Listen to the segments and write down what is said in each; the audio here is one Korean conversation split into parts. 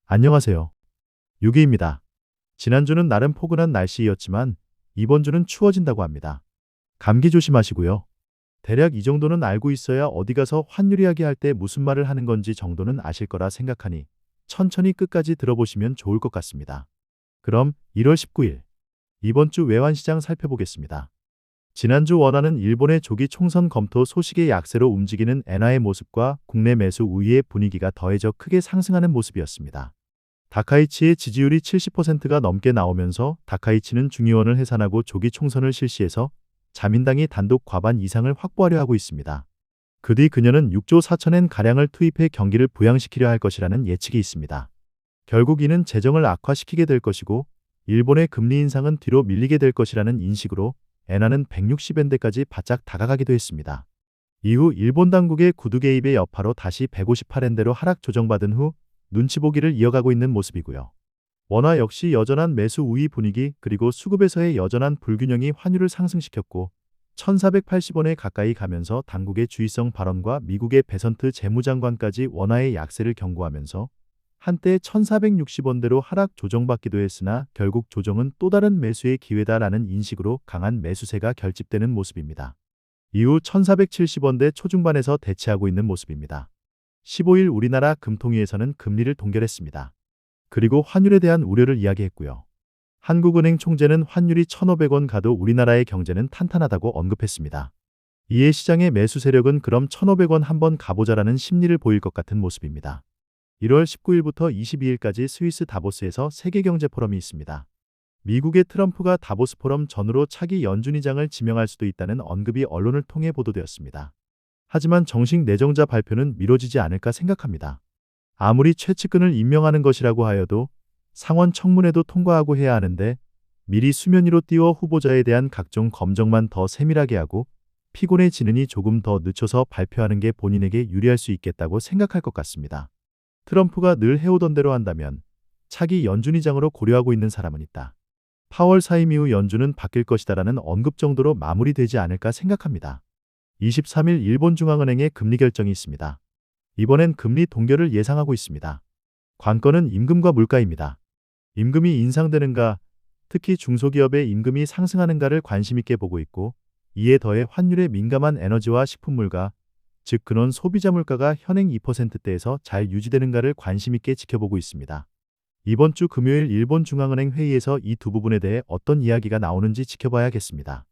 안녕하세요. 유기입니다. 지난주는 나름 포근한 날씨였지만 이번 주는 추워진다고 합니다. 감기 조심하시고요. 대략 이 정도는 알고 있어야 어디 가서 환율 이야기할 때 무슨 말을 하는 건지 정도는 아실 거라 생각하니 천천히 끝까지 들어보시면 좋을 것 같습니다. 그럼 1월 19일 이번 주 외환시장 살펴보겠습니다. 지난주 원화는 일본의 조기 총선 검토 소식의 약세로 움직이는 엔화의 모습과 국내 매수 우위의 분위기가 더해져 크게 상승하는 모습이었습니다. 다카이치의 지지율이 70%가 넘게 나오면서 다카이치는 중의원을 해산하고 조기 총선을 실시해서 자민당이 단독 과반 이상을 확보하려 하고 있습니다. 그 뒤 그녀는 6조 4천엔 가량을 투입해 경기를 부양시키려 할 것이라는 예측이 있습니다. 결국 이는 재정을 악화시키게 될 것이고 일본의 금리 인상은 뒤로 밀리게 될 것이라는 인식으로 엔화는 160엔대까지 바짝 다가가기도 했습니다. 이후 일본 당국의 구두 개입의 여파로 다시 158엔대로 하락 조정받은 후 눈치 보기를 이어가고 있는 모습이고요. 원화 역시 여전한 매수 우위 분위기 그리고 수급에서의 여전한 불균형이 환율을 상승시켰고 1480원에 가까이 가면서 당국의 주의성 발언과 미국의 베선트 재무장관까지 원화의 약세를 경고하면서 한때 1460원대로 하락 조정받기도 했으나 결국 조정은 또 다른 매수의 기회다라는 인식으로 강한 매수세가 결집되는 모습입니다. 이후 1470원대 초중반에서 대치하고 있는 모습입니다. 15일 우리나라 금통위에서는 금리를 동결했습니다. 그리고 환율에 대한 우려를 이야기했고요. 한국은행 총재는 환율이 1,500원 가도 우리나라의 경제는 탄탄하다고 언급했습니다. 이에 시장의 매수 세력은 그럼 1,500원 한번 가보자라는 심리를 보일 것 같은 모습입니다. 1월 19일부터 22일까지 스위스 다보스에서 세계경제 포럼이 있습니다. 미국의 트럼프가 다보스 포럼 전후로 차기 연준의장을 지명할 수도 있다는 언급이 언론을 통해 보도되었습니다. 하지만 정식 내정자 발표는 미뤄지지 않을까 생각합니다. 아무리 최측근을 임명하는 것이라고 하여도 상원 청문회도 통과하고 해야 하는데 미리 수면 위로 띄워 후보자에 대한 각종 검증만 더 세밀하게 하고 피곤해지느니 조금 더 늦춰서 발표하는 게 본인에게 유리할 수 있겠다고 생각할 것 같습니다. 트럼프가 늘 해오던 대로 한다면 차기 연준의장으로 고려하고 있는 사람은 있다. 파월 사임 이후 연준은 바뀔 것이다라는 언급 정도로 마무리되지 않을까 생각합니다. 23일 일본중앙은행의 금리 결정이 있습니다. 이번엔 금리 동결을 예상하고 있습니다. 관건은 임금과 물가입니다. 임금이 인상되는가, 특히 중소기업의 임금이 상승하는가를 관심있게 보고 있고 이에 더해 환율에 민감한 에너지와 식품물가, 즉 근원 소비자 물가가 현행 2%대에서 잘 유지되는가를 관심있게 지켜보고 있습니다. 이번 주 금요일 일본중앙은행 회의에서 이 두 부분에 대해 어떤 이야기가 나오는지 지켜봐야겠습니다.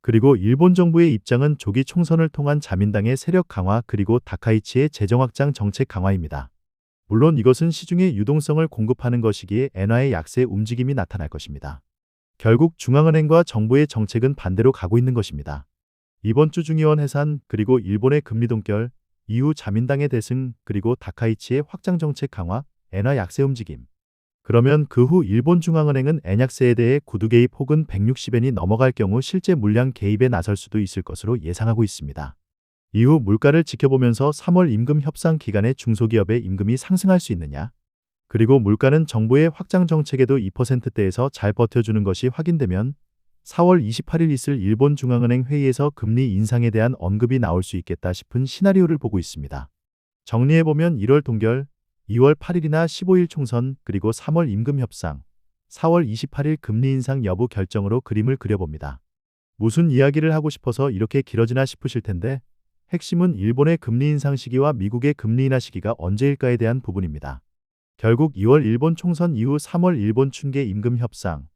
그리고 일본 정부의 입장은 조기 총선을 통한 자민당의 세력 강화 그리고 다카이치의 재정 확장 정책 강화입니다. 물론 이것은 시중에 유동성을 공급하는 것이기에 엔화의 약세 움직임이 나타날 것입니다. 결국 중앙은행과 정부의 정책은 반대로 가고 있는 것입니다. 이번 주 중의원 해산 그리고 일본의 금리 동결, 이후 자민당의 대승 그리고 다카이치의 확장 정책 강화, 엔화 약세 움직임. 그러면 그 후 일본 중앙은행은 엔 약세에 대해 구두 개입 혹은 160엔이 넘어갈 경우 실제 물량 개입에 나설 수도 있을 것으로 예상하고 있습니다. 이후 물가를 지켜보면서 3월 임금 협상 기간에 중소기업의 임금이 상승할 수 있느냐? 그리고 물가는 정부의 확장 정책에도 2%대에서 잘 버텨주는 것이 확인되면 4월 28일 있을 일본 중앙은행 회의에서 금리 인상에 대한 언급이 나올 수 있겠다 싶은 시나리오를 보고 있습니다. 정리해보면 1월 동결, 2월 8일이나 15일 총선, 그리고 3월 임금 협상, 4월 28일 금리 인상 여부 결정으로 그림을 그려봅니다. 무슨 이야기를 하고 싶어서 이렇게 길어지나 싶으실 텐데 핵심은 일본의 금리 인상 시기와 미국의 금리 인하 시기가 언제일까에 대한 부분입니다. 결국 2월 일본 총선 이후 3월 일본 춘계 임금 협상,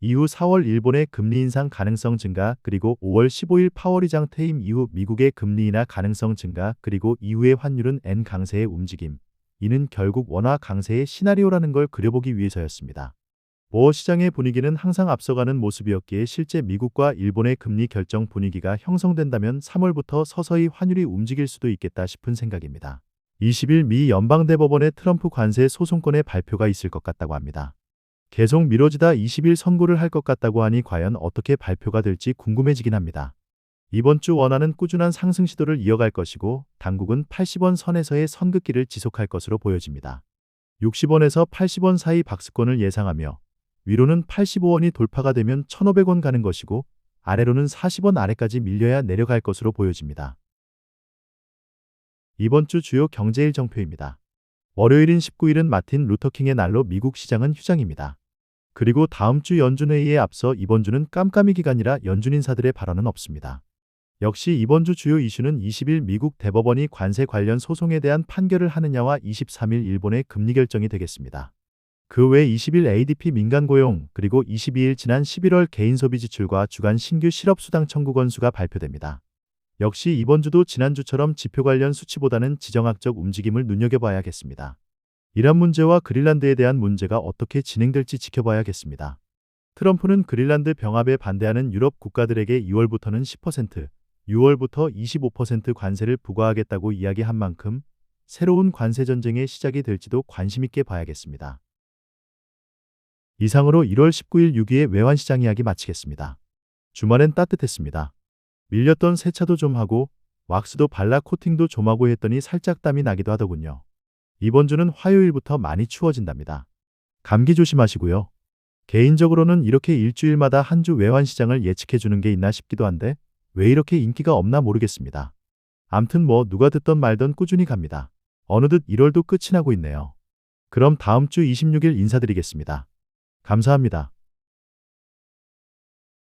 이후 4월 일본의 금리 인상 가능성 증가 그리고 5월 15일 파월 의장 퇴임 이후 미국의 금리 인하 가능성 증가 그리고 이후의 환율은 엔 강세의 움직임. 이는 결국 원화 강세의 시나리오라는 걸 그려보기 위해서였습니다. 보호 시장의 분위기는 항상 앞서가는 모습이었기에 실제 미국과 일본의 금리 결정 분위기가 형성된다면 3월부터 서서히 환율이 움직일 수도 있겠다 싶은 생각입니다. 20일 미 연방대법원의 트럼프 관세 소송권의 발표가 있을 것 같다고 합니다. 계속 미뤄지다 20일 선고를 할 것 같다고 하니 과연 어떻게 발표가 될지 궁금해지긴 합니다. 이번 주 원화는 꾸준한 상승 시도를 이어갈 것이고 당국은 80원 선에서의 선긋기를 지속할 것으로 보여집니다. 60원에서 80원 사이 박스권을 예상하며 위로는 85원이 돌파가 되면 1,500원 가는 것이고 아래로는 40원 아래까지 밀려야 내려갈 것으로 보여집니다. 이번 주 주요 경제일 정표입니다. 월요일인 19일은 마틴 루터킹의 날로 미국 시장은 휴장입니다. 그리고 다음 주 연준 회의에 앞서 이번 주는 깜깜이 기간이라 연준 인사들의 발언은 없습니다. 역시 이번 주 주요 이슈는 20일 미국 대법원이 관세 관련 소송에 대한 판결을 하느냐와 23일 일본의 금리 결정이 되겠습니다. 그 외 20일 ADP 민간 고용, 그리고 22일 지난 11월 개인 소비 지출과 주간 신규 실업수당 청구 건수가 발표됩니다. 역시 이번 주도 지난주처럼 지표 관련 수치보다는 지정학적 움직임을 눈여겨봐야겠습니다. 이란 문제와 그린란드에 대한 문제가 어떻게 진행될지 지켜봐야겠습니다. 트럼프는 그린란드 병합에 반대하는 유럽 국가들에게 2월부터는 10%, 6월부터 25% 관세를 부과하겠다고 이야기한 만큼 새로운 관세 전쟁의 시작이 될지도 관심 있게 봐야겠습니다. 이상으로 1월 19일 6위의 외환시장 이야기 마치겠습니다. 주말엔 따뜻했습니다. 밀렸던 세차도 좀 하고 왁스도 발라 코팅도 좀 하고 했더니 살짝 땀이 나기도 하더군요. 이번 주는 화요일부터 많이 추워진답니다. 감기 조심하시고요. 개인적으로는 이렇게 일주일마다 한 주 외환시장을 예측해 주는 게 있나 싶기도 한데 왜 이렇게 인기가 없나 모르겠습니다. 암튼 뭐 누가 듣던 말던 꾸준히 갑니다. 어느덧 1월도 끝이 나고 있네요. 그럼 다음 주 26일 인사드리겠습니다. 감사합니다.